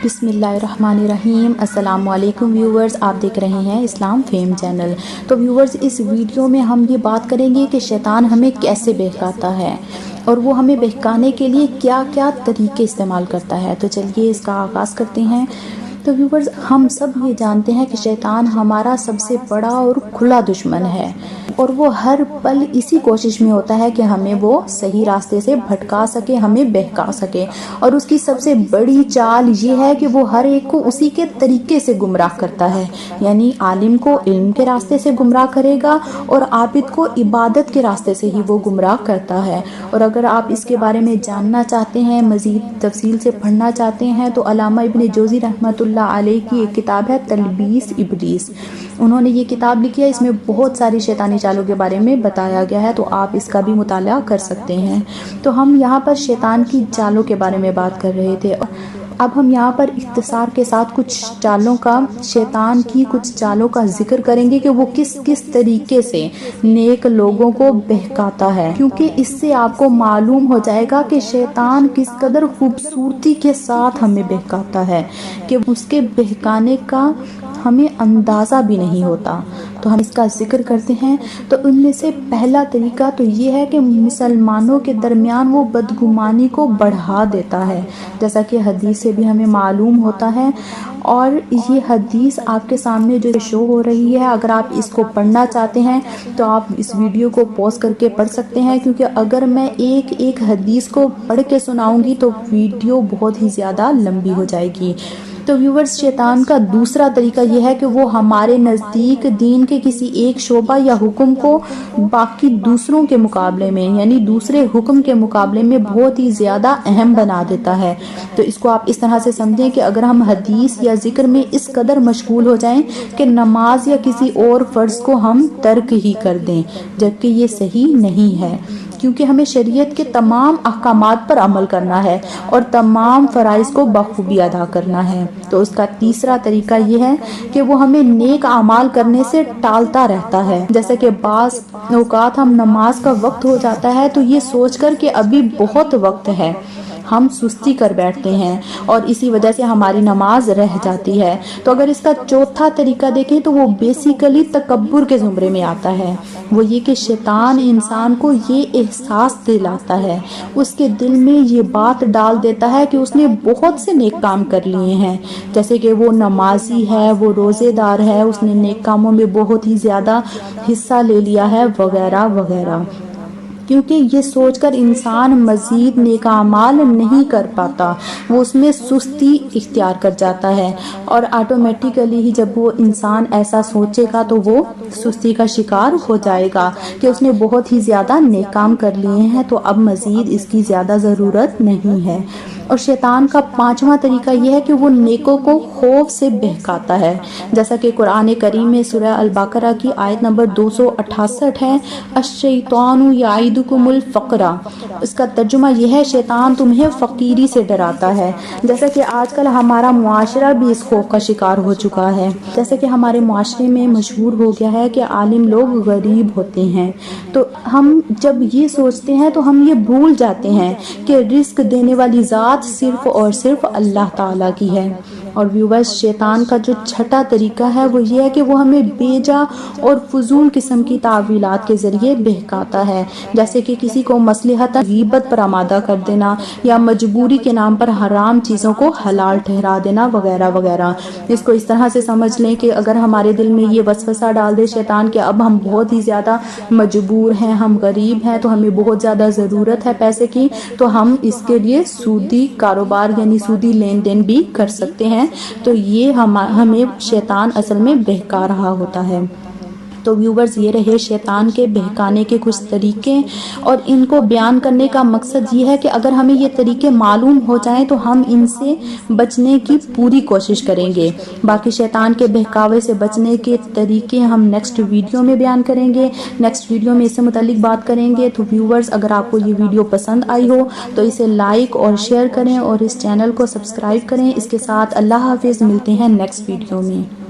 बिस्मिल्लाहिर्रहमानिर्रहीम। अस्सलाम वालेकुम व्यूवर्स, आप देख रहे हैं इस्लाम फेम चैनल। तो व्यूवर्स, इस वीडियो में हम ये बात करेंगे कि शैतान हमें कैसे बहकाता है और वो हमें बहकाने के लिए क्या क्या तरीके इस्तेमाल करता है। तो चलिए इसका आगाज़ करते हैं। तो व्यूवर्स, हम सब ये जानते हैं कि शैतान हमारा सबसे बड़ा और खुला दुश्मन है और वो हर पल इसी कोशिश में होता है कि हमें वो सही रास्ते से भटका सके, हमें बहका सके। और उसकी सबसे बड़ी चाल ये है कि वो हर एक को उसी के तरीके से गुमराह करता है। यानी आलिम को इल्म के रास्ते से गुमराह करेगा और आबिद को इबादत के रास्ते से ही वो गुमराह करता है। और अगर आप इसके बारे में जानना चाहते हैं, मज़ीद तफसील से पढ़ना चाहते हैं, तो अल्लामा इब्न जोज़ी रहमतुल्लाह अलैह की एक किताब है तलबीस इब्लीस। उन्होंने ये किताब लिखी है, इसमें बहुत सारी शैतानी चालों के बारे में बताया गया है, तो आप इसका भी मुताला कर सकते हैं। तो हम यहाँ पर शैतान की चालों के बारे में बात कर रहे थे। अब हम यहाँ पर इख्तिसार के साथ कुछ चालों का, शैतान की कुछ चालों का जिक्र करेंगे कि वो किस किस तरीके से नेक लोगों को बहकाता है, क्योंकि इससे आपको मालूम हो जाएगा कि शैतान किस कदर खूबसूरती के साथ हमें बहकाता है कि उसके बहकाने का हमें अंदाज़ा भी नहीं होता। तो हम इसका जिक्र करते हैं। तो उनमें से पहला तरीका तो ये है कि मुसलमानों के दरमियान वो बदगुमानी को बढ़ा देता है, जैसा कि हदीस से भी हमें मालूम होता है। और ये हदीस आपके सामने जो शो हो रही है, अगर आप इसको पढ़ना चाहते हैं तो आप इस वीडियो को पॉज करके पढ़ सकते हैं, क्योंकि अगर मैं एक एक हदीस को पढ़ के सुनाऊंगी तो वीडियो बहुत ही ज़्यादा लंबी हो जाएगी। तो व्यूवर्स, शैतान का दूसरा तरीका यह है कि वो हमारे नज़दीक दीन के किसी एक शोबा या हुक्म को बाकी दूसरों के मुकाबले में, यानी दूसरे हुक्म के मुकाबले में बहुत ही ज़्यादा अहम बना देता है। तो इसको आप इस तरह से समझें कि अगर हम हदीस या जिक्र में इस कदर मशगूल हो जाएं कि नमाज या किसी और फ़र्ज़ को हम तर्क ही कर दें, जबकि ये सही नहीं है, क्योंकि हमें शरीयत के तमाम अहकामात पर अमल करना है और तमाम फ़राइज़ को बखूबी अदा करना है। तो उसका तीसरा तरीका यह है कि वो हमें नेक अमाल करने से टालता रहता है। जैसे कि बाज़ औक़ात हम नमाज का वक्त हो जाता है तो ये सोचकर कि अभी बहुत वक्त है, हम सुस्ती कर बैठते हैं और इसी वजह से हमारी नमाज रह जाती है। तो अगर इसका चौथा तरीका देखें तो वो बेसिकली तकब्बुर के ज़ुमरे में आता है। वो ये कि शैतान इंसान को ये एहसास दिलाता है, उसके दिल में ये बात डाल देता है कि उसने बहुत से नेक काम कर लिए हैं, जैसे कि वो नमाजी है, वो रोज़ेदार है, उसने नेक कामों में बहुत ही ज़्यादा हिस्सा ले लिया है, वगैरह वगैरह। क्योंकि ये सोचकर इंसान मज़ीद नेक अमाल नहीं कर पाता, वो उसमें सुस्ती इख्तियार कर जाता है और ऑटोमेटिकली ही जब वो इंसान ऐसा सोचेगा तो वो सुस्ती का शिकार हो जाएगा कि उसने बहुत ही ज़्यादा नेक काम कर लिए हैं, तो अब मज़ीद इसकी ज़्यादा ज़रूरत नहीं है। और शैतान का पांचवा तरीका यह है कि वो नेकों को खौफ से बहकाता है, जैसा कि कुरान करीम में सूरह अल बकरा की आयत नंबर 268 है, अश-शैतानु याइदुकुमुल फ़क़रा। इसका तर्जुमा यह है, शैतान तुम्हें फ़कीरी से डराता है। जैसा कि आजकल हमारा मुआशरा भी इस खौफ का शिकार हो चुका है। जैसे कि हमारे मुआशरे में मशहूर हो गया है कि आलिम लोग गरीब होते हैं, तो हम जब ये सोचते हैं तो हम ये भूल जाते हैं कि रिस्क देने वाली ज़ात सिर्फ और सिर्फ अल्लाह ताला की है। और व्यूवर्स, शैतान का जो छठा तरीका है वो ये है कि वो हमें बेजा और फजूल किस्म की तावीलात के ज़रिए बहकाता है, जैसे कि किसी को मसलहत गीबत पर आमादा कर देना या मजबूरी के नाम पर हराम चीज़ों को हलाल ठहरा देना, वगैरह वगैरह। इसको इस तरह से समझ लें कि अगर हमारे दिल में ये वसवसा डाल दे शैतान कि अब हम बहुत ही ज़्यादा मजबूर हैं, हम गरीब हैं, तो हमें बहुत ज़्यादा ज़रूरत है पैसे की, तो हम इसके लिए सूदी कारोबार यानी सूदी लेन देन भी कर सकते हैं। तो ये हमें शैतान असल में बहका रहा होता है। तो व्यूवर्स, ये रहे शैतान के बहकाने के कुछ तरीके, और इनको बयान करने का मकसद ये है कि अगर हमें ये तरीके मालूम हो जाएं तो हम इनसे बचने की पूरी कोशिश करेंगे। बाकी शैतान के बहकावे से बचने के तरीके हम नेक्स्ट वीडियो में बयान करेंगे, नेक्स्ट वीडियो में इससे मुतालिक बात करेंगे। तो व्यूवर्स, अगर आपको ये वीडियो पसंद आई हो तो इसे लाइक और शेयर करें और इस चैनल को सब्सक्राइब करें। इसके साथ अल्लाह हाफिज़, मिलते हैं नेक्स्ट वीडियो में।